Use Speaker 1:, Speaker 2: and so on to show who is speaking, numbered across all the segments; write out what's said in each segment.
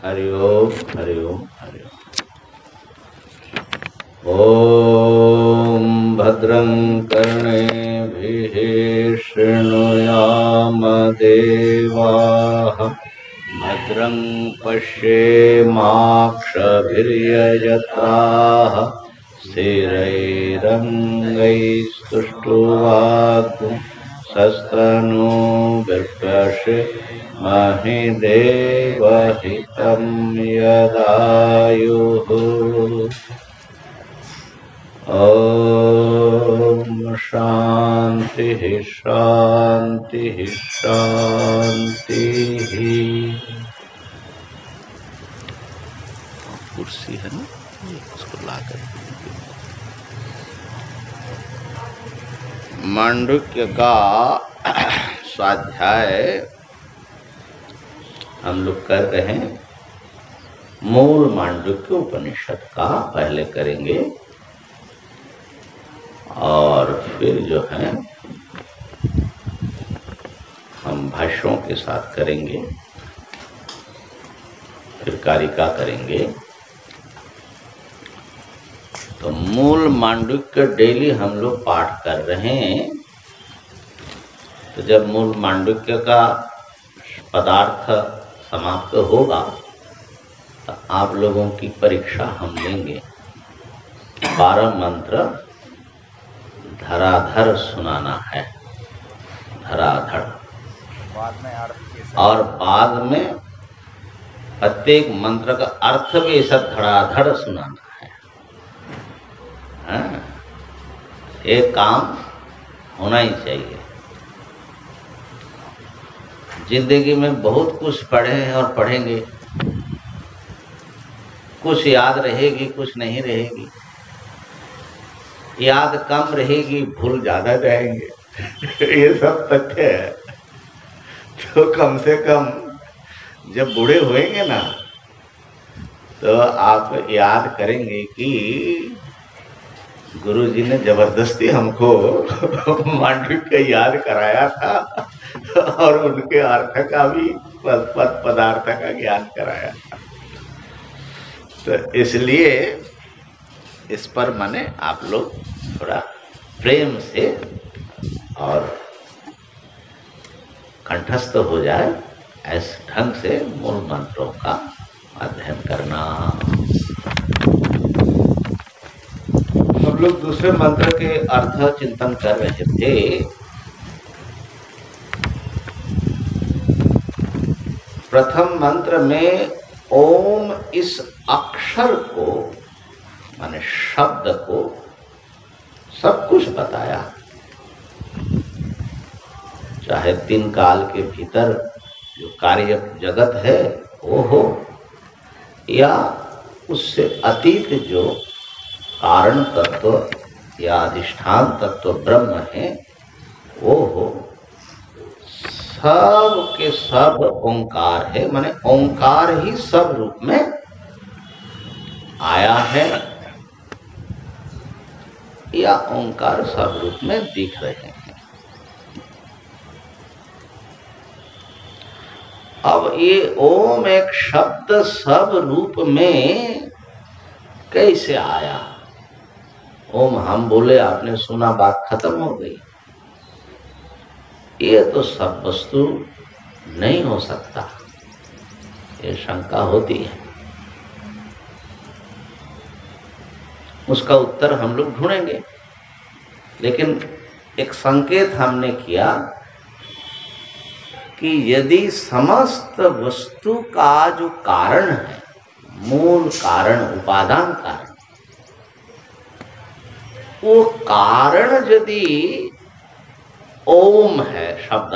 Speaker 1: हरि ओम हरि ओम हरि ओम। ॐ भद्रं कर्णेभिः शृणुयाम देवाः, भद्रं पश्येमाक्षभिर्यजत्राः, स्थिरैरङ्गैस्तुष्ट्वाग्निशस्त्रनोभिर्दशमहि देवहितं यदायुः। ओम शांति शांति शांति। कुर्सी है ना, उसको लाकर मांडुक्य का स्वाध्याय हम लोग कर रहे हैं। मूल मांडुक्य उपनिषद का पहले करेंगे और फिर जो है हम भाष्यों के साथ करेंगे, फिर कारिका करेंगे। तो मूल मांडुक्य डेली हम लोग पाठ कर रहे हैं। तो जब मूल मांडुक्य का पदार्थ समाप्त होगा तो आप लोगों की परीक्षा हम लेंगे। 12 मंत्र धराधर सुनाना है, धराधर, और बाद में प्रत्येक मंत्र का अर्थ भी ऐसा धड़ाधड़ सुनाना है। एक काम होना ही चाहिए। जिंदगी में बहुत कुछ पढ़े हैं और पढ़ेंगे, कुछ याद रहेगी, कुछ नहीं रहेगी। याद कम रहेगी, भूल ज्यादा जाएंगे। ये सब तथ्य है। तो कम से कम जब बूढ़े होएंगे ना, तो आप याद करेंगे कि गुरुजी ने जबरदस्ती हमको मांडुक्य याद कराया था और उनके अर्थ का भी पदार्थ का ज्ञान कराया था। तो इसलिए इस पर माने आप लोग थोड़ा प्रेम से और कंठस्थ हो जाए, ऐसे ढंग से मूल मंत्रों का अध्ययन करना। हम लोग दूसरे मंत्र के अर्थ चिंतन कर रहे थे। प्रथम मंत्र में ओम इस अक्षर को माने शब्द को सब कुछ बताया, चाहे 3 काल के भीतर जो कार्य जगत है वो हो, या उससे अतीत जो कारण तत्व या अधिष्ठान तत्व ब्रह्म है वो हो। सब के सब ओंकार है, माने ओंकार ही सब रूप में आया है या ओंकार सब रूप में दिख रहे हैं। अब ये ओम एक शब्द सब रूप में कैसे आया? ओम हम बोले, आपने सुना, बात खत्म हो गई। ये तो सब वस्तु नहीं हो सकता, ये शंका होती है। उसका उत्तर हम लोग ढूंढेंगे, लेकिन एक संकेत हमने किया कि यदि समस्त वस्तु का जो कारण है, मूल कारण, उपादान कारण, वो कारण यदि ओम है, शब्द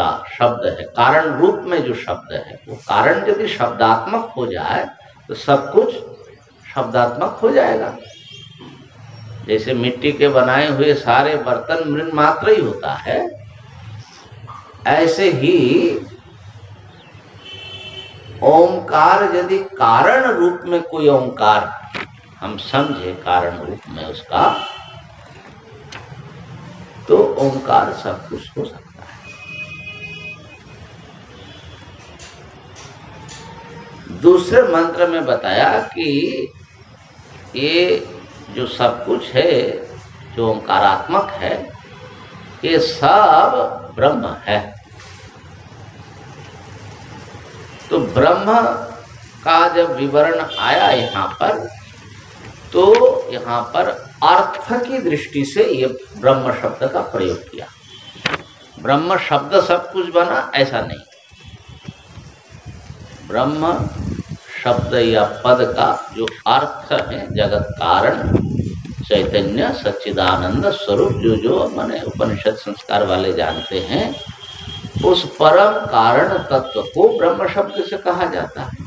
Speaker 1: है, कारण रूप में जो शब्द है, वो कारण यदि शब्दात्मक हो जाए तो सब कुछ शब्दात्मक हो जाएगा। जैसे मिट्टी के बनाए हुए सारे बर्तन मृण मात्र ही होता है, ऐसे ही ओंकार यदि कारण रूप में कोई ओंकार हम समझे, कारण रूप में उसका, तो ओंकार सब कुछ हो सकता है।
Speaker 2: दूसरे मंत्र में बताया कि ये जो सब कुछ है, जो ओंकारात्मक है, ये सब ब्रह्म है। तो ब्रह्म का जब विवरण आया यहाँ पर, तो यहाँ पर अर्थ की दृष्टि से ये ब्रह्म शब्द का प्रयोग किया। ब्रह्म शब्द सब कुछ बना, ऐसा नहीं। ब्रह्म शब्द या पद का जो अर्थ है, जगत कारण, चैतन्य, सच्चिदानंद स्वरूप, जो माने उपनिषद संस्कार वाले जानते हैं, उस परम कारण तत्व को ब्रह्म शब्द से कहा जाता है।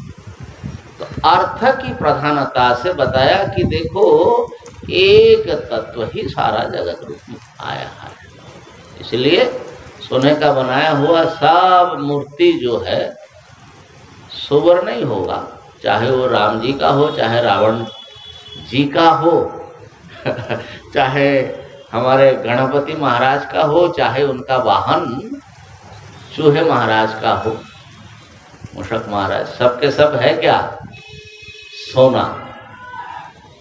Speaker 2: तो अर्थ की प्रधानता से बताया कि देखो, एक तत्व ही सारा जगत रूप में आया है। इसलिए सोने का बनाया हुआ सब मूर्ति जो है सुवर्ण नहीं होगा, चाहे वो राम जी का हो, चाहे रावण जी का हो चाहे हमारे गणपति महाराज का हो, चाहे उनका वाहन चूहे महाराज का हो, मूषक महाराज, सबके सब है क्या? सोना।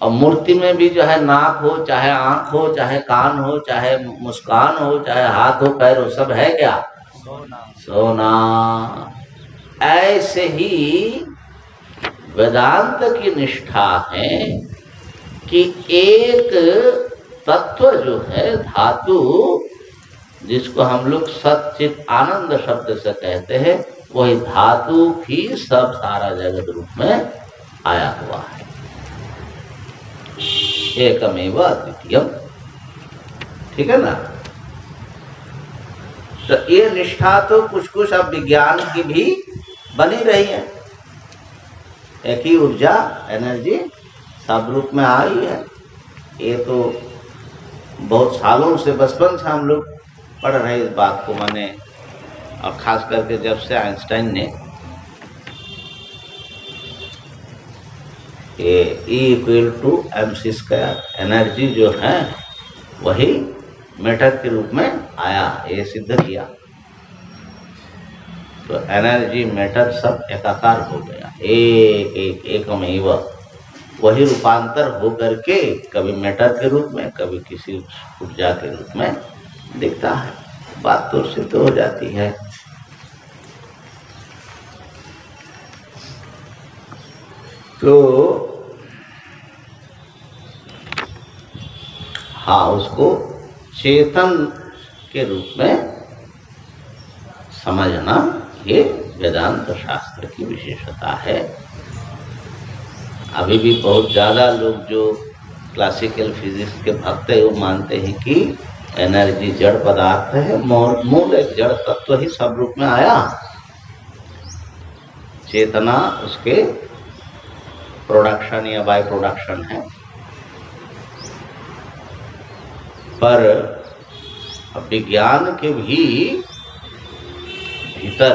Speaker 2: और मूर्ति में भी जो है नाक हो, चाहे आंख हो, चाहे कान हो, चाहे मुस्कान हो, चाहे हाथ हो, पैर हो, सब है क्या? सोना। ऐसे ही वेदांत की निष्ठा है कि एक तत्व जो है, धातु, जिसको हम लोग सच्चित आनंद शब्द से कहते हैं, वही धातु भी सब सारा जगत रूप में आया हुआ है। एकमेव अद्वितीयम। ठीक है ना? तो ये निष्ठा तो कुछ कुछ अब विज्ञान की भी बनी रही है। एक ही ऊर्जा, एनर्जी सब रूप में आई है। ये तो बहुत सालों से, बचपन से हम लोग पढ़ रहे इस बात को, माने, और खास करके जब से आइंस्टाइन ने ये E=mc², एनर्जी जो है वही मैटर के रूप में आया, ये सिद्ध किया। तो एनर्जी मैटर सब एकाकार हो गया, एकमेव। वही रूपांतर हो करके कभी मैटर के रूप में, कभी किसी ऊर्जा के रूप में दिखता है। बात तो सिद्ध हो जाती है। तो हाँ, उसको चेतन के रूप में समझना, ये वेदांत शास्त्र की विशेषता है। अभी भी बहुत ज़्यादा लोग जो क्लासिकल फिजिक्स के भक्त हैं, वो मानते हैं कि एनर्जी जड़ पदार्थ है, मूल एक जड़ तत्व ही सब रूप में आया, चेतना उसके प्रोडक्शन या बाय प्रोडक्शन है। पर विज्ञान के भी भीतर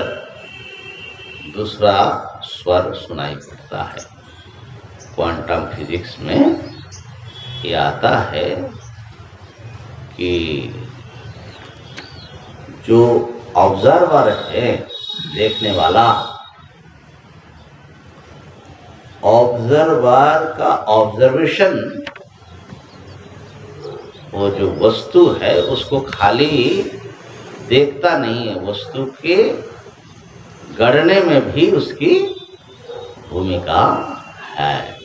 Speaker 2: दूसरा स्वर सुनाई पड़ता है। क्वांटम फिजिक्स में ये आता है कि जो ऑब्जर्वर है, देखने वाला, ऑब्जर्वर का ऑब्जर्वेशन, वो जो वस्तु है उसको खाली देखता नहीं है, वस्तु के गढ़ने में भी उसकी भूमिका है।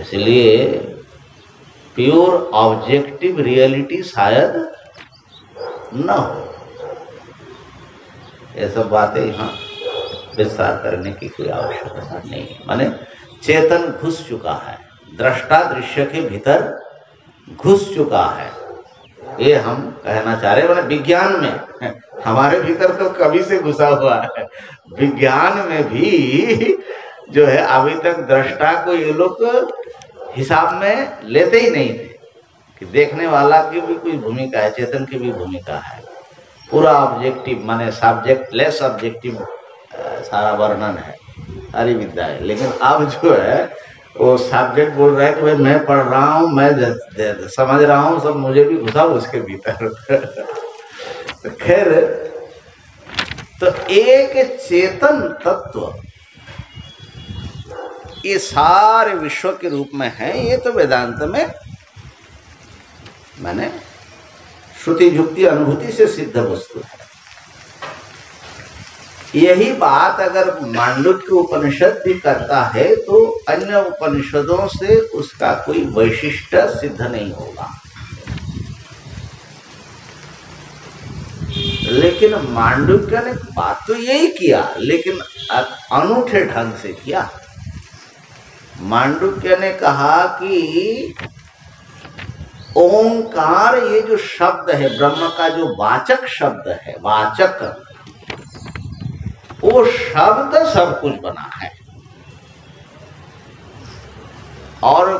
Speaker 2: इसलिए प्योर ऑब्जेक्टिव रियलिटी शायद न हो। ये सब बातें यहाँ विस्तार करने की कोई आवश्यकता नहीं है। माने चेतन घुस चुका है, दृष्टा दृश्य के भीतर घुस चुका है, ये हम कहना चाह रहे हैं। माने विज्ञान में, हमारे भीतर तो कभी से घुसा हुआ है, विज्ञान में भी जो है अभी तक दृष्टा को ये लोग हिसाब में लेते ही नहीं थे कि देखने वाला की भी कोई भूमिका है, चेतन की भी भूमिका है। पूरा ऑब्जेक्टिव, माने सब्जेक्ट लेस ऑब्जेक्टिव सारा वर्णन है, सारी विद्या है। लेकिन अब जो है वो सब्जेक्ट बोल रहा है कि भाई मैं पढ़ रहा हूँ, मैं समझ रहा हूँ, सब मुझे भी घुसा उसके भीतर तो खैर, तो एक चेतन तत्व ये सारे विश्व के रूप में है, ये तो वेदांत में माने श्रुति युक्ति अनुभूति से सिद्ध वस्तु है। यही बात अगर मांडुक्य उपनिषद भी करता है तो अन्य उपनिषदों से उसका कोई वैशिष्ट्य सिद्ध नहीं होगा। लेकिन मांडुक्य ने बात तो यही किया, लेकिन अनूठे ढंग से किया। मांडुक्य ने कहा कि ओंकार ये जो शब्द है, ब्रह्म का जो वाचक शब्द है, वाचक, वो शब्द सब कुछ बना है और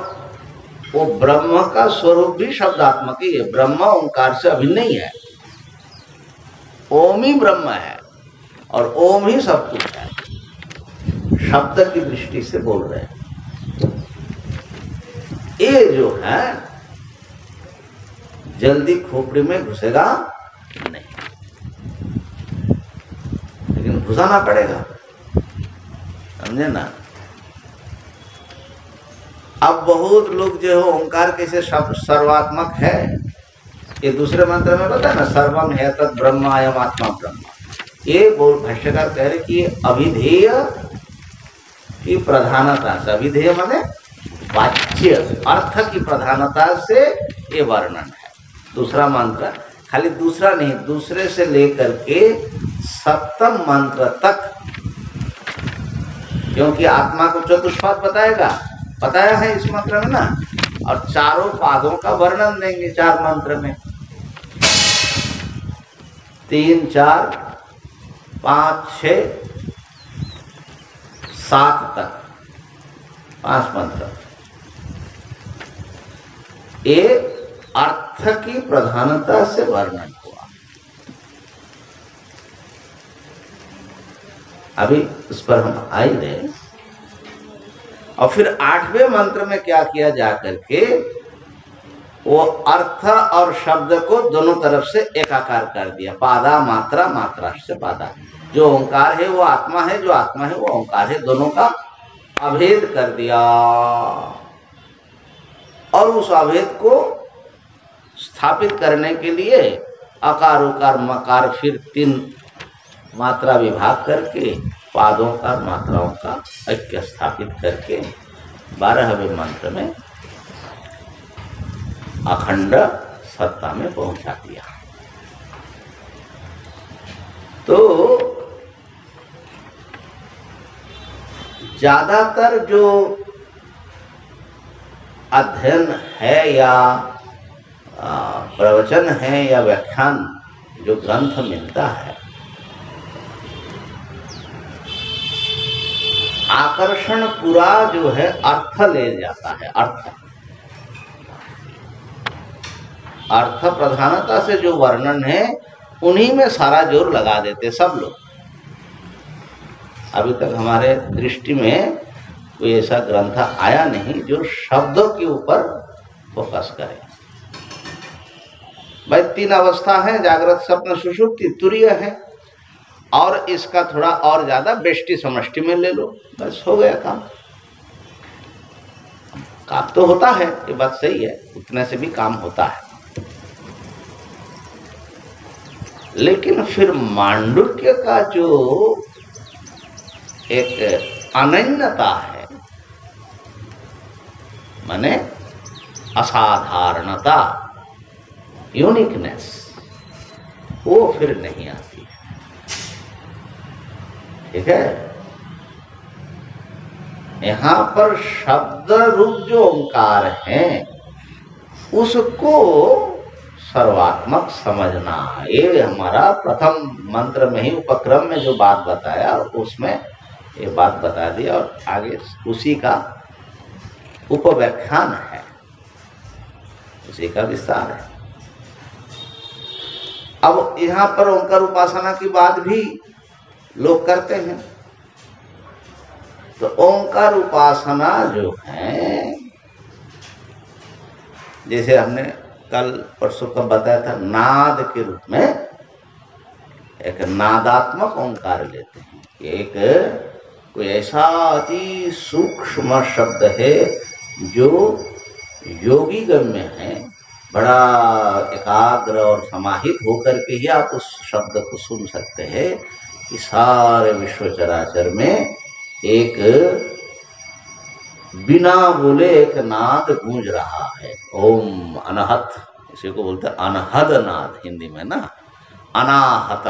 Speaker 2: वो ब्रह्म का स्वरूप भी शब्दात्मक ही है। ब्रह्म ओंकार से अभिन्न नहीं है, ओम ही ब्रह्म है और ओम ही सब कुछ है। शब्द की दृष्टि से बोल रहे हैं। ये जो है जल्दी खोपड़ी में घुसेगा नहीं, लेकिन घुसाना पड़ेगा, समझे ना। अब बहुत लोग जो है ओंकार कैसे सर्वात्मक है, ये दूसरे मंत्र में पता है ना, सर्वम है तत् ब्रह्म अयम आत्मा ब्रह्म। ये बोल भाष्यकार कह रहे कि अभिधेय की प्रधानता से, अभिधेय माने वाच्य अर्थ की प्रधानता से ये वर्णन है। दूसरा मंत्र खाली दूसरा नहीं, दूसरे से लेकर के सप्तम मंत्र तक, क्योंकि आत्मा को चतुष्पाद बताया है इस मंत्र में ना, और चारों पादों का वर्णन देंगे 4 मंत्र में, 3, 4, 5, 6, 7 तक 5 मंत्र। ये अर्थ की प्रधानता से वर्णन हुआ। अभी उस पर हम आएंगे। और फिर 8वें मंत्र में क्या किया जाकर के, वो अर्थ और शब्द को दोनों तरफ से एकाकार कर दिया। पादा मात्रा, मात्रा से पादा। जो ओंकार है वो आत्मा है, जो आत्मा है वो ओंकार है, दोनों का अभेद कर दिया। और उस अभेद को स्थापित करने के लिए अकार उकार मकार फिर 3 मात्रा विभाग करके पादों का मात्राओं का ऐक्य स्थापित करके 12वें मंत्र में अखंड सत्ता में पहुंचा दिया। तो ज्यादातर जो अध्ययन है या प्रवचन है या व्याख्यान जो ग्रंथ मिलता है, आकर्षण पूरा जो है अर्थ ले जाता है। अर्थ प्रधानता से जो वर्णन है उन्हीं में सारा जोर लगा देते सब लोग। अभी तक हमारे दृष्टि में कोई ऐसा ग्रंथ आया नहीं जो शब्दों के ऊपर फोकस करे। भाई 3 अवस्था है, जागृत स्वप्न सुषुप्ति, तुरीय है, और इसका थोड़ा और ज्यादा बेष्टि समष्टि में ले लो, बस हो गया काम। काम तो होता है, ये बात सही है, उतने से भी काम होता है। लेकिन फिर मांडुक्य का जो एक अनन्यता है, माने असाधारणता, यूनिकनेस, वो फिर नहीं आती है। ठीक है, यहां पर शब्द रूप जो ओंकार है उसको सर्वात्मक समझना, ये हमारा प्रथम मंत्र में ही उपक्रम में जो बात बताया उसमें ये बात बता दिया, और आगे उसी का उपव्याख्यान है, उसी का विस्तार है। अब यहाँ पर ओंकार उपासना की बात भी लोग करते हैं। तो ओंकार उपासना जो है, जैसे हमने कल परसों का बताया था, नाद के रूप में एक नादात्मक ओंकार लेते हैं, एक कोई ऐसा अति सूक्ष्म शब्द है जो योगी गम्य है, बड़ा एकाग्र और समाहित होकर के ही आप उस शब्द को सुन सकते हैं कि सारे विश्व चराचर में एक बिना बोले एक नाद गूंज रहा है। ओम अनहत, इसी को बोलते हैं अनहद नाद हिंदी में ना, अनाहत।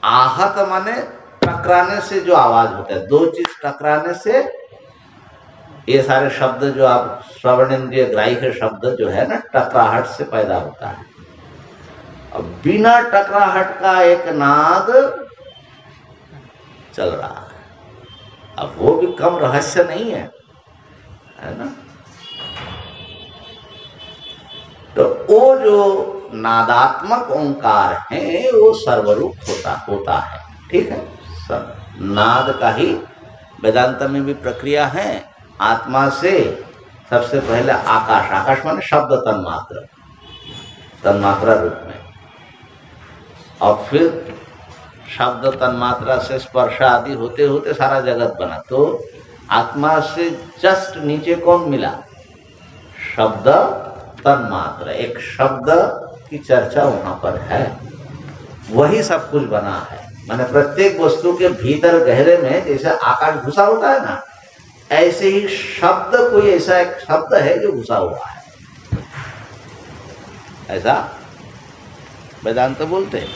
Speaker 2: आहत माने टकराने से जो आवाज होता है, दो चीज टकराने से ये सारे शब्द जो आप श्रवण इंद्रिय ग्राह्य शब्द जो है ना, टकराहट से पैदा होता है। अब बिना टकराहट का एक नाद चल रहा है। अब वो भी कम रहस्य नहीं है, है ना। तो वो जो नादात्मक ओंकार है वो सर्वरूप होता है। ठीक है, नाद का ही वेदांत में भी प्रक्रिया है। आत्मा से सबसे पहले आकाश, आकाश माने शब्द तन्मात्र, तन्मात्रा रूप में, और फिर शब्द तन्मात्रा से स्पर्श आदि होते होते सारा जगत बना। तो आत्मा से जस्ट नीचे कौन मिला? शब्द तन्मात्र। एक शब्द की चर्चा वहां पर है, वही सब कुछ बना है। माने प्रत्येक वस्तु के भीतर गहरे में जैसे आकाश घुसा होता है ना, ऐसे ही शब्द कोई ऐसा एक शब्द है जो घुसा हुआ है, ऐसा वेदांत बोलते हैं।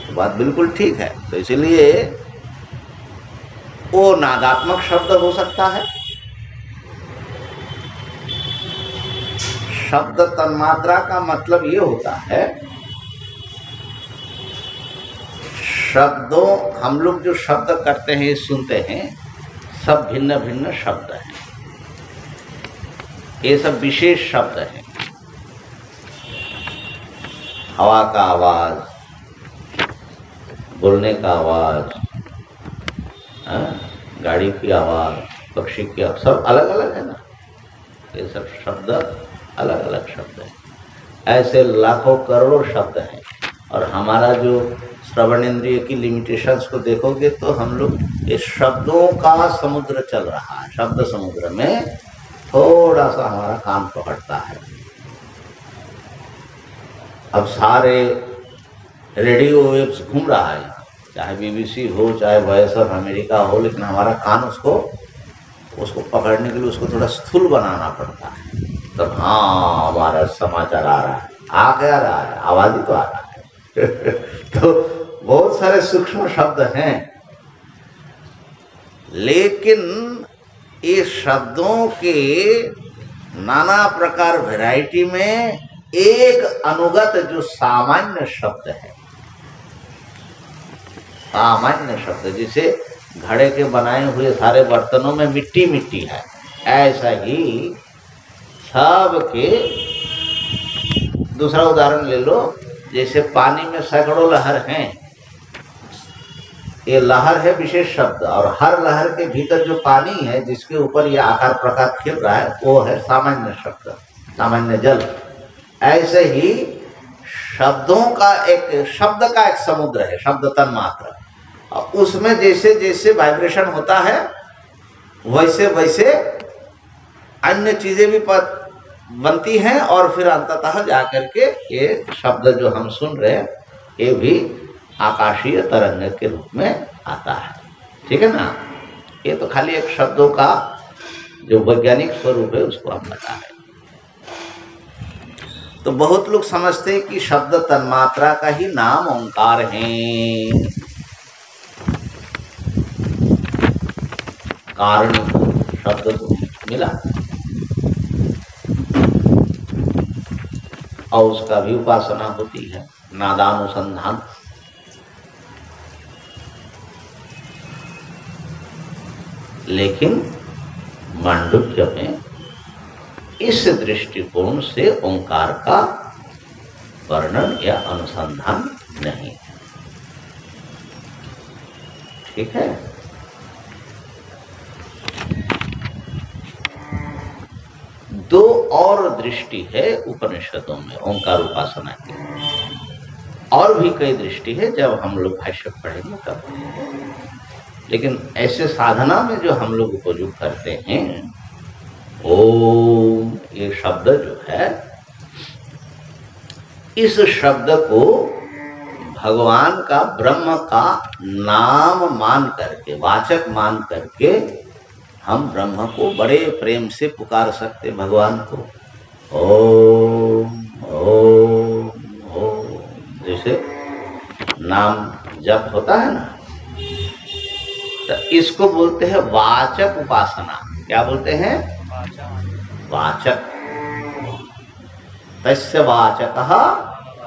Speaker 2: तो बात बिल्कुल ठीक है। तो इसीलिए वो नादात्मक शब्द हो सकता है। शब्द तन्मात्रा का मतलब ये होता है, शब्दों, हम लोग जो शब्द करते हैं सुनते हैं, सब भिन्न भिन्न शब्द हैं। ये सब विशेष शब्द हैं। हवा का आवाज, बोलने का आवाज, गाड़ी की आवाज, पक्षी की आवाज, सब अलग अलग है ना। ये सब शब्द अलग अलग शब्द हैं। ऐसे लाखों करोड़ों शब्द हैं। और हमारा जो श्रवण इंद्रिय की लिमिटेशंस को देखोगे तो हम लोग इस शब्दों का समुद्र चल रहा है। शब्द समुद्र में थोड़ा सा हमारा कान पकड़ता है। अब सारे रेडियो वेव्स घूम रहा है, चाहे बीबीसी हो, चाहे वॉइस ऑफ अमेरिका हो, लेकिन हमारा कान उसको पकड़ने के लिए उसको थोड़ा स्थूल बनाना पड़ता है। तो हाँ, हमारा समाचार आ रहा है, आ क्या रहा है, आवाज ही तो आ रहा है। तो बहुत सारे सूक्ष्म शब्द हैं, लेकिन ये शब्दों के नाना प्रकार वैरायटी में एक अनुगत जो सामान्य शब्द है, सामान्य शब्द, जिसे घड़े के बनाए हुए सारे बर्तनों में मिट्टी मिट्टी है, ऐसा ही सब के। दूसरा उदाहरण ले लो, जैसे पानी में सैकड़ों लहर हैं, ये लहर है विशेष शब्द, और हर लहर के भीतर जो पानी है जिसके ऊपर ये आकार प्रकार खिल रहा है वो है सामान्य शब्द, सामान्य जल। ऐसे ही शब्दों का एक समुद्र है, शब्द तन्मात्र। उसमें जैसे जैसे वाइब्रेशन होता है वैसे वैसे अन्य चीजें भी बनती हैं, और फिर अंततः जाकर के ये शब्द जो हम सुन रहे हैं ये भी आकाशीय तरंग के रूप में आता है। ठीक है ना। ये तो खाली एक शब्दों का जो वैज्ञानिक स्वरूप है उसको हम बता रहे हैं। तो बहुत लोग समझते हैं कि शब्द तन्मात्रा का ही नाम ओंकार है। कारण शब्द को मिला और उसका भी उपासना होती है, नादानुसंधान। लेकिन मांडुक्य में इस दृष्टिकोण से ओंकार का वर्णन या अनुसंधान नहीं है। ठीक है। दो और दृष्टि है उपनिषदों में ओंकार उपासना की। और भी कई दृष्टि है, जब हम लोग भाष्य पढ़ेंगे तब। लेकिन ऐसे साधना में जो हम लोग उपयोग करते हैं, ओम ये शब्द जो है, इस शब्द को भगवान का, ब्रह्म का नाम मान करके, वाचक मान करके हम ब्रह्म को बड़े प्रेम से पुकार सकते भगवान को। ओम ओम ओम, जैसे नाम जप होता है ना, तो इसको बोलते हैं वाचक उपासना। क्या बोलते हैं? वाचक। तस्य वाचकः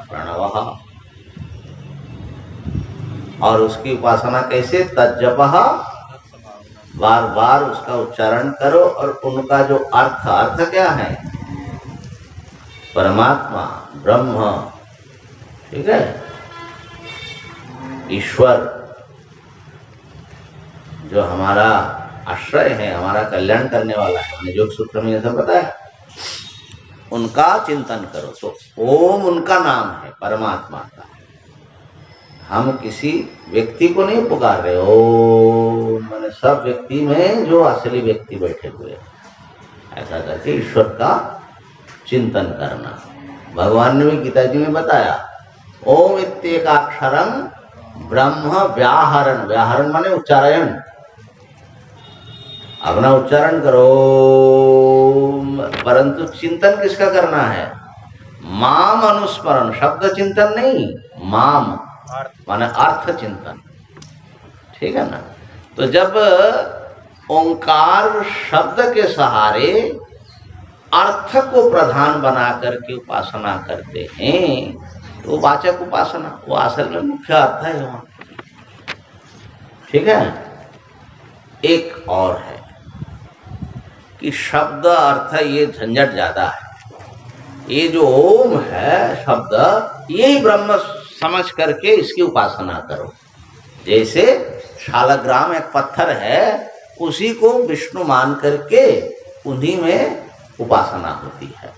Speaker 2: प्रणवः। और उसकी उपासना कैसे? तज्जपः, बार बार उसका उच्चारण करो, और उनका जो अर्थ क्या है? परमात्मा, ब्रह्म, ठीक है, ईश्वर, जो हमारा आश्रय है, हमारा कल्याण करने वाला है, हमने योग सूत्र में ऐसा बताया, उनका चिंतन करो। तो ओम उनका नाम है, परमात्मा का। हम किसी व्यक्ति को नहीं पुकार रहे। ओम मैंने सब व्यक्ति में जो असली व्यक्ति बैठे हुए, ऐसा करके ईश्वर का चिंतन करना। भगवान ने भी गीता जी में बताया, ओम इत्येकाक्षरम ब्रह्म व्याहरण। व्याहरण माने उच्चारण, अपना उच्चारण करो, परंतु चिंतन किसका करना है? माम अनुस्मरण, शब्द चिंतन नहीं, माम माने अर्थ चिंतन, ठीक है ना। तो जब ओंकार शब्द के सहारे अर्थ को प्रधान बना करके उपासना करते हैं, तो वाचक उपासना, वो असल में मुख्य अर्थ है वहां, ठीक है। एक और है कि शब्द अर्थ ये झंझट ज्यादा है। ये जो ओम है शब्द, यही ब्रह्म समझ करके इसकी उपासना करो। जैसे शालग्राम एक पत्थर है, उसी को विष्णु मान करके उन्हीं में उपासना होती है।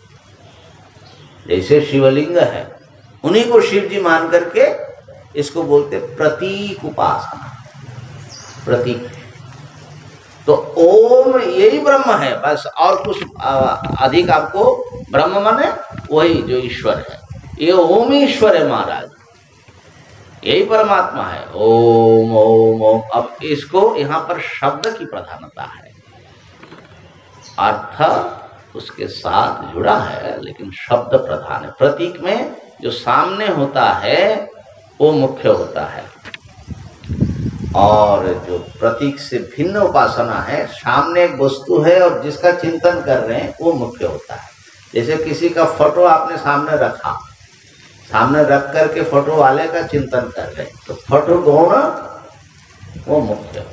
Speaker 2: जैसे शिवलिंग है, उन्हीं को शिव जी मान करके इसको बोलते प्रतीक उपासना, प्रतीक। तो ओम यही ब्रह्म है बस, और कुछ अधिक आपको ब्रह्म माने वही जो ईश्वर है, ये ओम ईश्वर है महाराज, यही परमात्मा है। ओम ओम ओम। अब इसको यहाँ पर शब्द की प्रधानता है, अर्थ उसके साथ जुड़ा है, लेकिन शब्द प्रधान है। प्रतीक में जो सामने होता है वो मुख्य होता है, और जो प्रतीक से भिन्न उपासना है, सामने एक वस्तु है और जिसका चिंतन कर रहे हैं वो मुख्य होता है। जैसे किसी का फोटो आपने सामने रखा, सामने रख करके फोटो वाले का चिंतन कर रहे हैं, तो फोटो गौण वो मुख्य।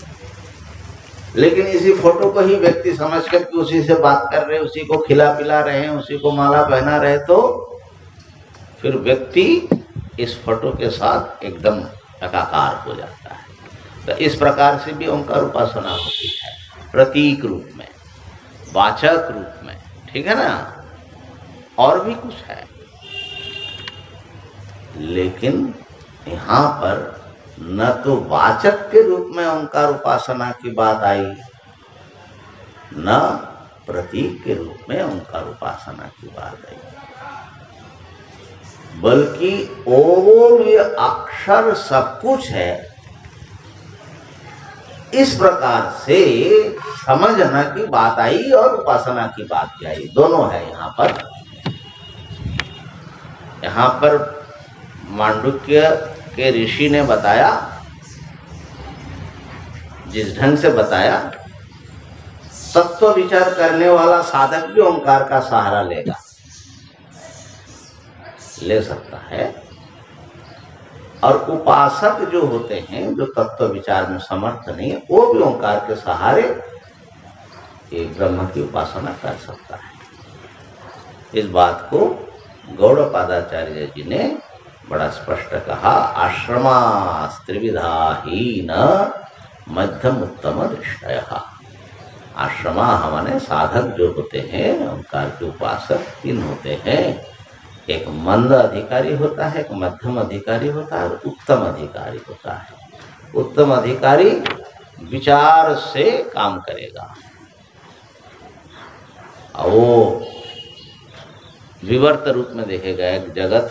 Speaker 2: लेकिन इसी फोटो को ही व्यक्ति समझ करके उसी से बात कर रहे हैं, उसी को खिला पिला रहे हैं, उसी को माला पहना रहे, तो फिर व्यक्ति इस फोटो के साथ एकदम एकाकार हो जाता है। तो इस प्रकार से भी ओंकार उपासना होती है, प्रतीक रूप में, वाचक रूप में, ठीक है ना। और भी कुछ है, लेकिन यहाँ पर न तो वाचक के रूप में ओंकार उपासना की बात आई, न प्रतीक के रूप में ओंकार उपासना की बात आई, बल्कि ओम ये अक्षर सब कुछ है, इस प्रकार से समझना की बात आई और उपासना की बात भी आई, दोनों है यहाँ पर। यहाँ पर मांडुक्य के ऋषि ने बताया, जिस ढंग से बताया, तत्व विचार करने वाला साधक भी ओंकार का सहारा लेगा, ले सकता है। और उपासक जो होते हैं, जो तत्व विचार में समर्थ नहीं है, वो भी ओंकार के सहारे एक ब्रह्म की उपासना कर सकता है। इस बात को गौड़पादाचार्य जी ने बड़ा स्पष्ट कहा, आश्रमा हीन मध्यम उत्तम दृष्टय। आश्रमा हमारे साधक जो होते हैं, ओंकार के उपासक तीन होते हैं, एक मंद अधिकारी होता है, एक मध्यम अधिकारी होता है और उत्तम अधिकारी होता है। उत्तम अधिकारी विचार से काम करेगा और वो विवर्त रूप में देखेगा एक जगत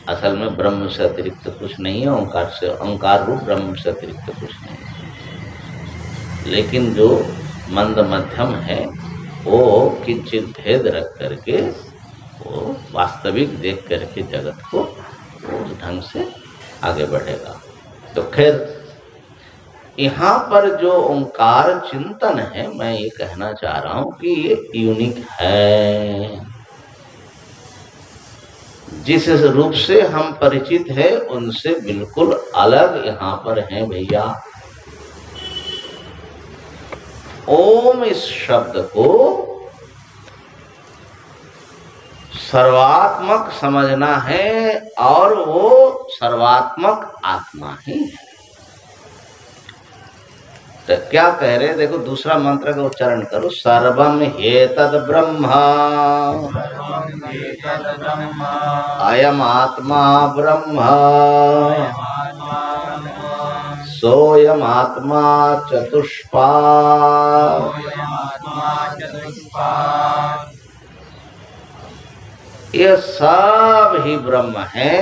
Speaker 2: असल में ब्रह्म से अतिरिक्त कुछ नहीं है, ओंकार से, ओंकार रूप ब्रह्म से अतिरिक्त कुछ नहीं है। लेकिन जो मंद मध्यम है वो किंचित भेद रख करके वो वास्तविक देख करके जगत को उस ढंग से आगे बढ़ेगा। तो खैर यहाँ पर जो ओंकार चिंतन है, मैं ये कहना चाह रहा हूं कि ये यूनिक है। जिस रूप से हम परिचित है उनसे बिल्कुल अलग यहाँ पर है भैया। ओम इस शब्द को सर्वात्मक समझना है और वो सर्वात्मक आत्मा ही है। तो क्या कह रहे, देखो दूसरा मंत्र का उच्चारण करो, सर्वम हेतद ब्रह्म अयम आत्मा ब्रह्म सोयम आत्मा चतुष्पाद। ये सब ही ब्रह्म है,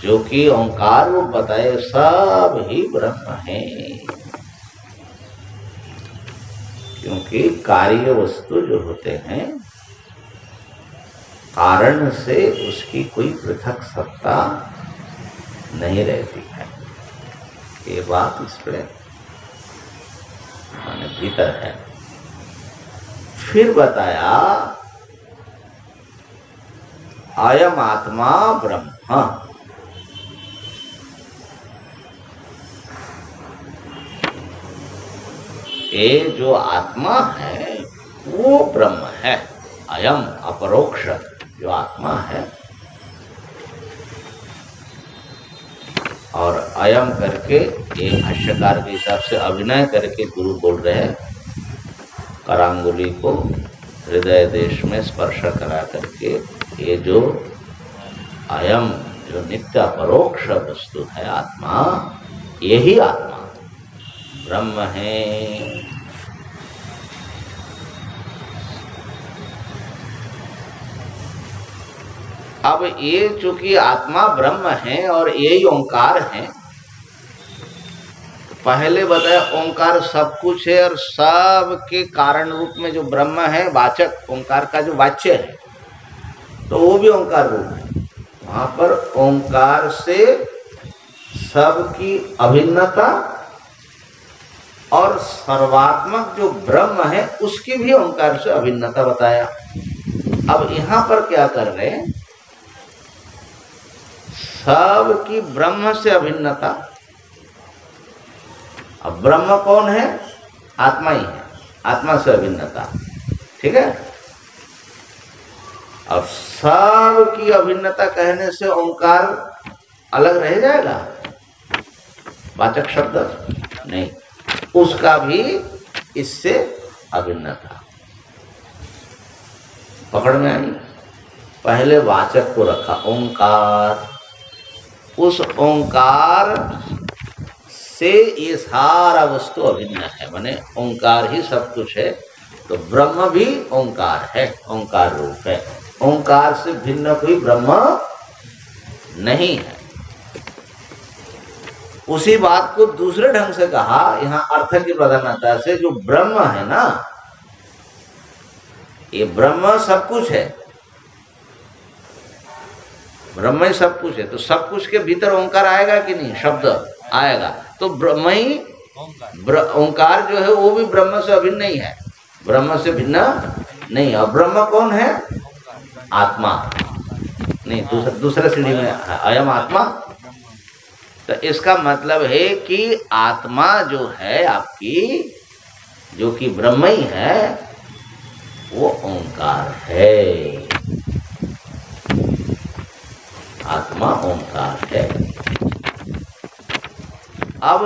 Speaker 2: जो कि ओंकार रूप बताए सब ही ब्रह्म है। क्योंकि कार्य वस्तु जो होते हैं कारण से उसकी कोई पृथक सत्ता नहीं रहती है। ये बात इसमें माने भीतर है। फिर बताया अयम आत्मा ब्रह्म। ये जो आत्मा है वो ब्रह्म है। अयम अपरोक्ष जो आत्मा है, और अयम करके एक भाष्यकार के हिसाब से अभिनय करके गुरु बोल रहे हैं, करांगुली को हृदय देश में स्पर्श करा करके ये जो अयम जो नित्य अपरोक्ष वस्तु है आत्मा, यही आत्मा ब्रह्म है। अब ये चूंकि आत्मा ब्रह्म है और यही ओंकार है, पहले बताया ओंकार सब कुछ है और सब के कारण रूप में जो ब्रह्म है वाचक, ओंकार का जो वाच्य है, तो वो भी ओंकार रूप है। वहां पर ओंकार से सबकी अभिन्नता और सर्वात्मक जो ब्रह्म है उसकी भी ओंकार से अभिन्नता बताया। अब यहां पर क्या कर रहे हैं, सब की ब्रह्म से अभिन्नता। अब ब्रह्म कौन है? आत्मा ही है, आत्मा से अभिन्नता, ठीक है। अब सब की अभिन्नता कहने से ओंकार अलग रह जाएगा, वाचक शब्द नहीं, उसका भी इससे अभिन्नता। पकड़ में आई? पहले वाचक को रखा ओंकार, उस ओंकार से ये सारा वस्तु अभिन्न है, माने ओंकार ही सब कुछ है। तो ब्रह्म भी ओंकार है, ओंकार रूप है। ओंकार से भिन्न कोई ब्रह्म नहीं है। उसी बात को दूसरे ढंग से कहा, यहाँ अर्थ की प्रधानता से, जो ब्रह्म है ना, ये ब्रह्म सब कुछ है, ब्रह्म ही सब कुछ है। तो सब कुछ के भीतर ओंकार आएगा कि नहीं? शब्द आएगा। तो ब्रह्म ही ओंकार जो है वो भी ब्रह्म से अभिन्न नहीं है, ब्रह्म से भिन्न नहीं। और ब्रह्म कौन है? आत्मा नहीं, दूसरे सीढ़ी में अयम आत्मा। तो इसका मतलब है कि आत्मा जो है आपकी, जो कि ब्रह्म ही है, वो ओंकार है। आत्मा ओंकार है। अब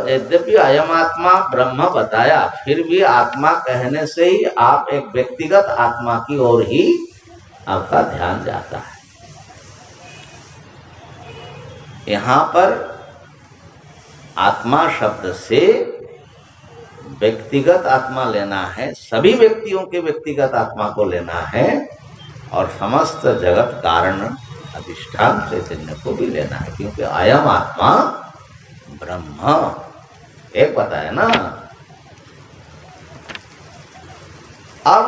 Speaker 2: यद्यपि अयम आत्मा ब्रह्म बताया, फिर भी आत्मा कहने से ही आप एक व्यक्तिगत आत्मा की ओर ही आपका ध्यान जाता है। यहाँ पर आत्मा शब्द से व्यक्तिगत आत्मा लेना है, सभी व्यक्तियों के व्यक्तिगत आत्मा को लेना है, और समस्त जगत कारण अधिष्ठान चैतन्य को भी लेना है, क्योंकि अयम आत्मा ब्रह्म एक बताया ना। अब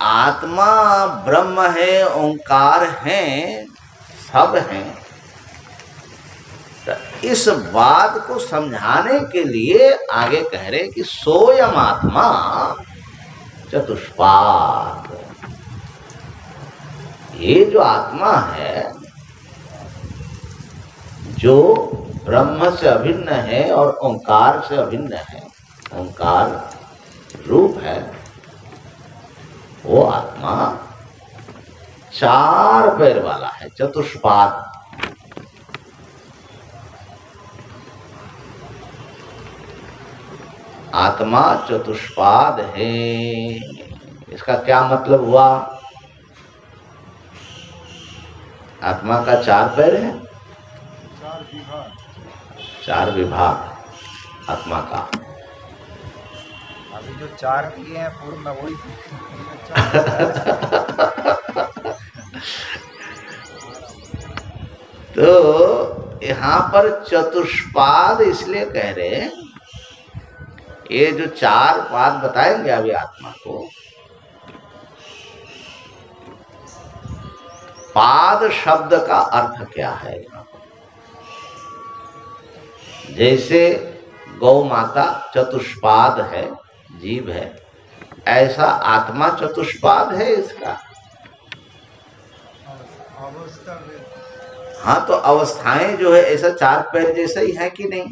Speaker 2: आत्मा ब्रह्म है, ओंकार है, सब है, तो इस बात को समझाने के लिए आगे कह रहे कि सोयम आत्मा चतुष्पाद। ये जो आत्मा है जो ब्रह्म से अभिन्न है और ओंकार से अभिन्न है, ओंकार रूप है, वो आत्मा चार पैर वाला है, चतुष्पाद। आत्मा चतुष्पाद है। इसका क्या मतलब हुआ? आत्मा का चार पैर है, चार विभाग आत्मा का।
Speaker 3: अभी जो चार किए हैं पूर्ण में वही
Speaker 2: तो यहाँ पर चतुष्पाद इसलिए कह रहे हैं, ये जो चार पाद बताएंगे अभी आत्मा को, पाद शब्द का अर्थ क्या है? जैसे गौ माता चतुष्पाद है, जीव है, ऐसा आत्मा चतुष्पाद है इसका। हाँ, तो अवस्थाएं जो है ऐसा चार पैर जैसा ही है कि नहीं?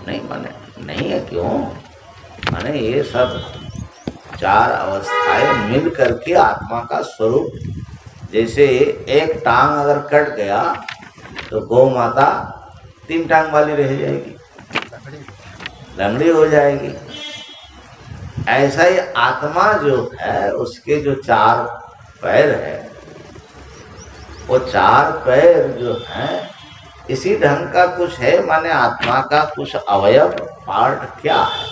Speaker 2: नहीं माने नहीं है, क्यों? माने ये सब चार अवस्थाएं मिल करके आत्मा का स्वरूप। जैसे एक टांग अगर कट गया तो गौ माता तीन टांग वाली रह जाएगी, लंगड़ी हो जाएगी। ऐसा ही आत्मा जो है उसके जो चार पैर है, वो चार पैर जो है इसी ढंग का कुछ है, माने आत्मा का कुछ अवयव पार्ट क्या है।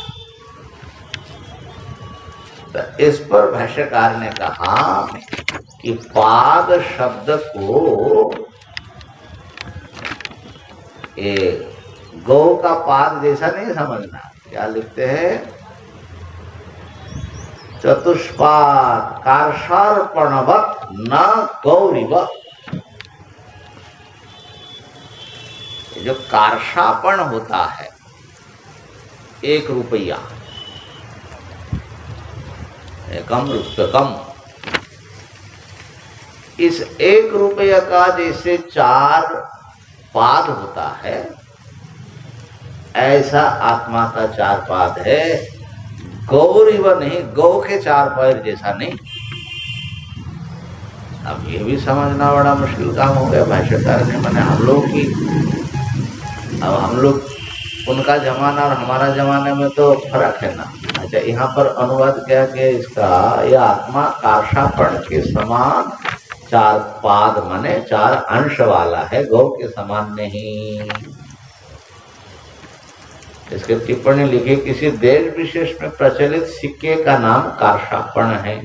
Speaker 2: तो इस पर भाष्यकार ने कहा कि पाद शब्द को गौ का पाद जैसा नहीं समझना। क्या लिखते हैं? चतुष्पाद कार्षार्पणवत् न गौरिवत्। जो कार्षापण होता है, 1 रुपया, एकम रुपयकम, इस 1 रुपया का जैसे 4 पाद होता है, ऐसा आत्मा का 4 पाद है। गौरिव नहीं, गौ के 4 पैर जैसा नहीं। अब ये भी समझना बड़ा मुश्किल काम हो गया भाष्यकार ने। मैंने हम लोग की, अब हम लोग उनका जमाना और हमारा जमाने में तो फर्क है ना। अच्छा, यहाँ पर अनुवाद क्या किया इसका? यह आत्मा कार्षापण के समान 4 पाद माने 4 अंश वाला है, गौ के समान नहीं। इसके टिप्पणी लिखी, किसी देश विशेष में प्रचलित सिक्के का नाम कार्षापण है।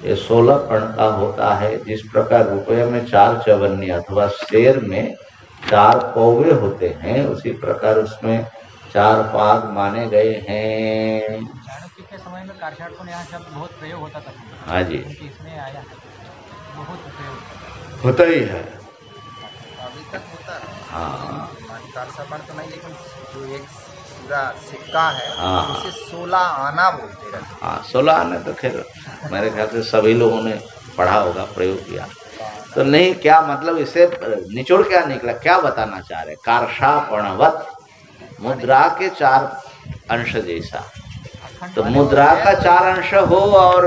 Speaker 2: ये 16 पण का होता है। जिस प्रकार रुपये में 4 चवन्नी अथवा शेर में 4 पौवे होते हैं, उसी प्रकार उसमें 4 पाद माने गए हैं।
Speaker 3: चाणक्य के समय में कार्षापण यहाँ शब्द बहुत प्रयोग होता था।
Speaker 2: हाँ जी,
Speaker 3: इसमें आया बहुत प्रयोग
Speaker 2: होता ही है।
Speaker 3: अभी तक होता है।
Speaker 2: हाँ,
Speaker 3: कार्षापण तो नहीं, लेकिन जो एक पूरा सिक्का है
Speaker 2: हाँ,
Speaker 3: उसे 16 आना बोलते हैं।
Speaker 2: हाँ, 16 आना तो खैर मेरे ख्याल से सभी लोगों ने पढ़ा होगा, प्रयोग किया तो नहीं। क्या मतलब, इसे निचोड़ क्या निकला, क्या बताना चाह रहे? कार्षापणवत्, मुद्रा के 4 अंश जैसा। तो मुद्रा का 4 अंश हो और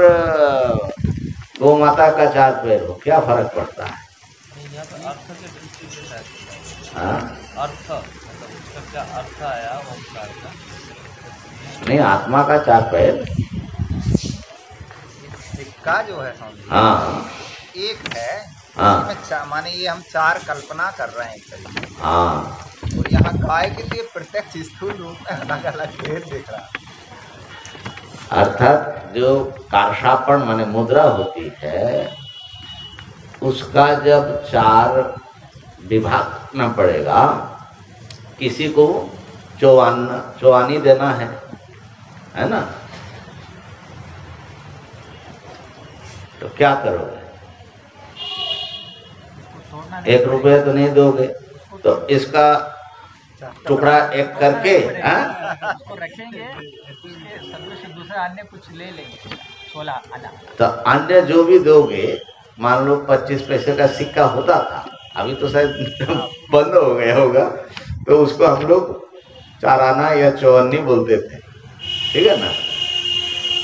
Speaker 2: गौ माता का 4 पैर हो, क्या फर्क पड़ता है?
Speaker 1: हाँ
Speaker 3: अर्थ मतलब उसका क्या अर्थ आया ओंकार का?
Speaker 1: नहीं, आत्मा का 4 पैर।
Speaker 3: सिक्का जो है समझिए
Speaker 1: हाँ
Speaker 3: एक है,
Speaker 1: हाँ
Speaker 3: इसमें माने ये हम 4 कल्पना कर रहे हैं एक तरीके से,
Speaker 1: हाँ
Speaker 3: और यहाँ गाय के लिए प्रत्यक्ष स्थूल रूप में अलग अलग भेद दिख रहा है।
Speaker 1: अर्थात जो कार्षापण माने मुद्रा होती है, उसका जब 4 विभाग करना पड़ेगा, किसी को चौवानी देना है ना, तो क्या करोगे? 1 रुपया तो नहीं दोगे, तो इसका टुकड़ा एक करके
Speaker 3: उसको रखेंगे, उसके सदृश दूसरा अन्य कुछ ले लेंगे 16 आना।
Speaker 1: तो अन्य जो भी दोगे, मान लो 25 पैसे का सिक्का होता था, अभी तो शायद बंद हो गया होगा, तो उसको हम लोग 4 आना या 54 बोलते थे, ठीक है ना।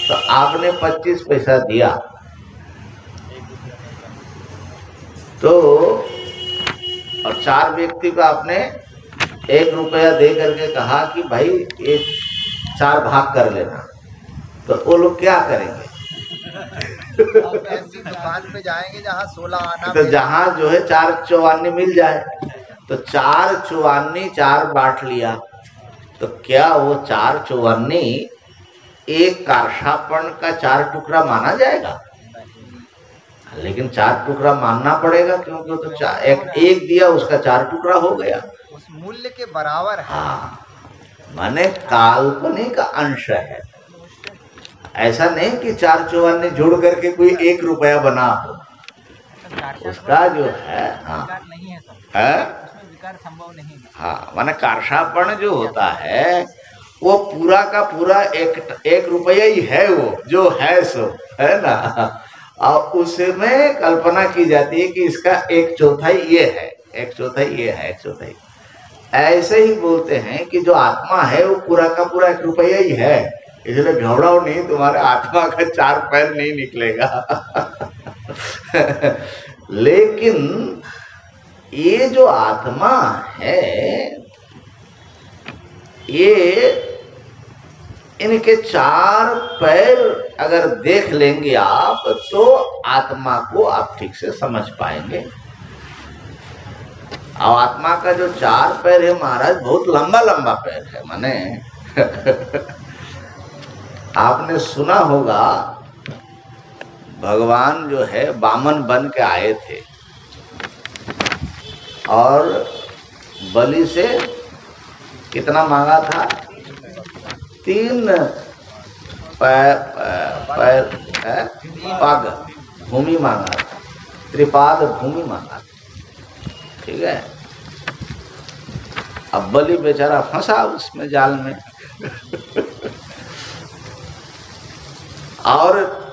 Speaker 1: तो आपने 25 पैसा दिया, तो और 4 व्यक्ति को आपने 1 रुपया दे करके कहा कि भाई ये 4 भाग कर लेना, तो वो लोग क्या करेंगे?
Speaker 3: आप ऐसी दुकान पे जाएंगे जहाँ 16 आना,
Speaker 1: तो जहाँ जो है 4 54 मिल जाए, तो 4 54 4 बांट लिया, तो क्या वो 4 54 एक कार्षापण का 4 टुकड़ा माना जाएगा? लेकिन 4 टुकड़ा मानना पड़ेगा, क्योंकि वो तो एक दिया, उसका 4 टुकड़ा हो गया,
Speaker 3: उस मूल्य के बराबर है।
Speaker 1: हाँ, माने काल्पनिक अंश है। ऐसा नहीं कि 4 54 जोड़ करके कोई 1 रुपया बना हो, उसका जो है हाँ
Speaker 3: नहीं है,
Speaker 1: है
Speaker 3: उसमें विकार संभव नहीं है।
Speaker 1: हाँ, माने कार्षापण जो होता है वो पूरा का पूरा एक रुपया ही है, वो जो है सो है ना, और उसमें कल्पना की जाती है कि इसका 1/4 ये है, 1/4 ये है, 1/4। ऐसे ही बोलते हैं कि जो आत्मा है वो पूरा का पूरा 1 रुपया ही है, इसलिए घबराओ नहीं, तुम्हारे आत्मा का 4 पैर नहीं निकलेगा। लेकिन ये जो आत्मा है, ये इनके 4 पैर अगर देख लेंगे आप, तो आत्मा को आप ठीक से समझ पाएंगे। और आत्मा का जो 4 पैर है महाराज, बहुत लंबा लंबा पैर है। माने आपने सुना होगा, भगवान जो है बामन बन के आए थे और बलि से कितना मांगा था? 3 पग भूमि मांगा था, 3 भूमि मांगा था, ठीक है। अब बलि बेचारा फंसा उसमें जाल में और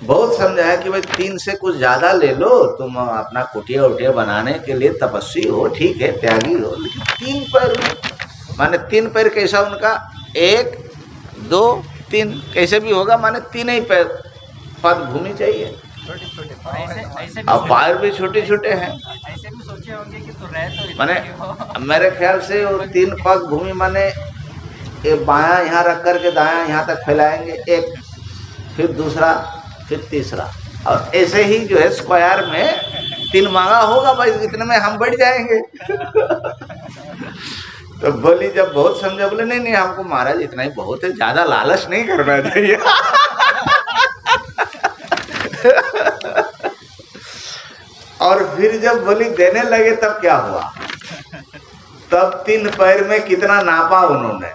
Speaker 1: बहुत समझाया कि भाई 3 से कुछ ज्यादा ले लो, तुम अपना कुटिया उटिया बनाने के लिए तपस्वी हो, ठीक है, त्यागी हो, लेकिन 3 पैर माने 3 पैर कैसा उनका? 1 2 3 कैसे भी होगा, माने 3 ही पैर पद भूमि चाहिए।
Speaker 3: ऐसे
Speaker 1: अब पैर भी छोटे छोटे हैं,
Speaker 3: ऐसे भी सोचे होंगे कि तो रहे तो
Speaker 1: माने मेरे ख्याल से वो 3 पग भूमि माने एक बायां यहाँ रख करके दायां यहाँ तक फैलाएंगे, एक फिर दूसरा फिर तीसरा, और ऐसे ही जो है स्क्वायर में 3 मांगा होगा, भाई इतने में हम बढ़ जाएंगे। तो बोली जब बहुत समझा, बोले नहीं नहीं हमको महाराज इतना ही बहुत है, ज्यादा लालच नहीं करना चाहिए। और फिर जब बोली देने लगे तब क्या हुआ? तब 3 पैर में कितना नापा उन्होंने?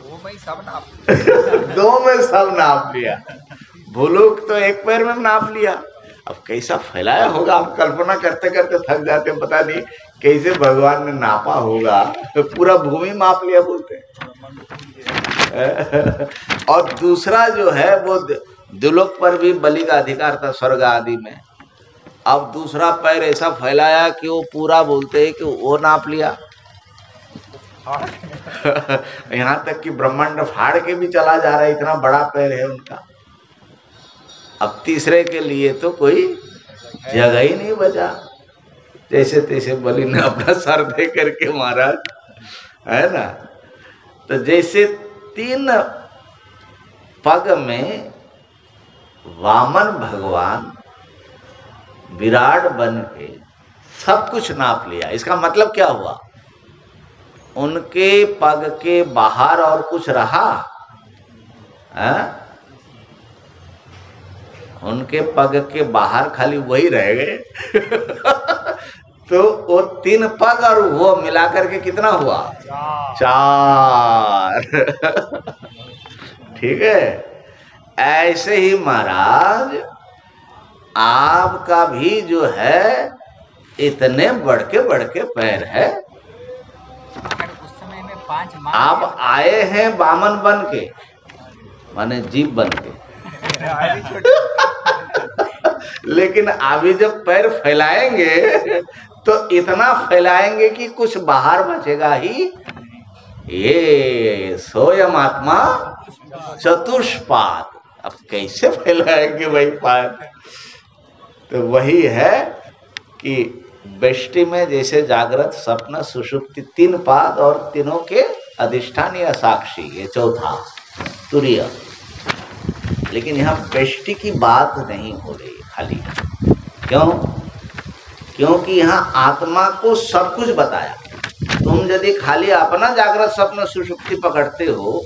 Speaker 3: 2 में सब नाप
Speaker 1: 2 में सब नाप लिया, भूलुक तो 1 पैर में नाप लिया। अब कैसा फैलाया होगा, हम कल्पना करते करते थक जाते हैं, पता नहीं कैसे भगवान ने नापा होगा, तो पूरा भूमि माप लिया बोलते। और दूसरा जो है वो दुलोक पर भी बलि का अधिकार था, स्वर्ग आदि में। अब दूसरा पैर ऐसा फैलाया कि वो पूरा बोलते हैं कि वो नाप लिया। यहाँ तक कि ब्रह्मांड फाड़ के भी चला जा रहा है, इतना बड़ा पैर है उनका। अब तीसरे के लिए तो कोई जगह ही नहीं बचा। जैसे तैसे बलि ने अपना सर दे करके महाराज, है ना। तो जैसे 3 पग में वामन भगवान विराट बन के सब कुछ नाप लिया, इसका मतलब क्या हुआ, उनके पग के बाहर और कुछ रहा है? उनके पग के बाहर खाली वही रह गए तो वो 3 पग और वो मिलाकर के कितना हुआ? 4 ठीक है। ऐसे ही महाराज आपका भी जो है इतने बढ़ के पैर है।
Speaker 3: उस समय में 5
Speaker 1: आप आए हैं वामन बन के, माने जीव बन के लेकिन अभी जब पैर फैलाएंगे तो इतना फैलाएंगे कि कुछ बाहर बचेगा ही। ये सोयम आत्मा चतुष्पाद, अब कैसे फैलाएंगे भाई पैर? तो वही है कि व्यष्टि में जैसे जागृत, स्वप्न, सुषुप्ति 3 पाद और तीनों के अधिष्ठान या साक्षी, ये चौथा तुरीय। लेकिन यहाँ व्यष्टि की बात नहीं हो रही खाली, क्यों? क्योंकि यहाँ आत्मा को सब कुछ बताया। तुम यदि खाली अपना जागृत स्वप्न सुषुप्ति पकड़ते हो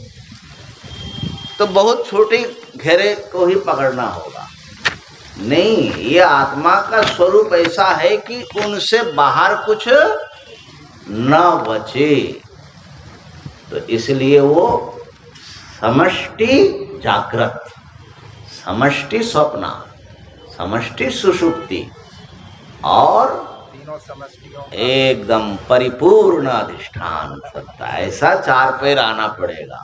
Speaker 1: तो बहुत छोटे घेरे को ही पकड़ना होगा। नहीं, ये आत्मा का स्वरूप ऐसा है कि उनसे बाहर कुछ न बचे। तो इसलिए वो समष्टि जागृत, समष्टि स्वप्न, समष्टि सुषुप्ति और एकदम परिपूर्ण अधिष्ठान सत्ता, ऐसा 4 पैर आना पड़ेगा,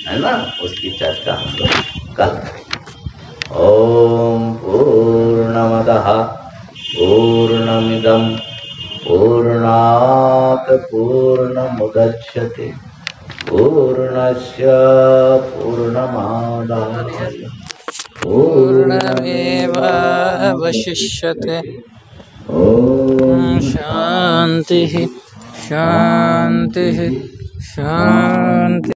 Speaker 1: है ना। उसकी चर्चा हम लोग कल करेंगे। ओम पूर्णमदः पूर्णमिदं पूर्णात् पूर्णमुदच्यते पूर्णस्य पूर्णमादाय
Speaker 4: पूर्णमेवावशिष्यते। ओम शांति शांति शांति।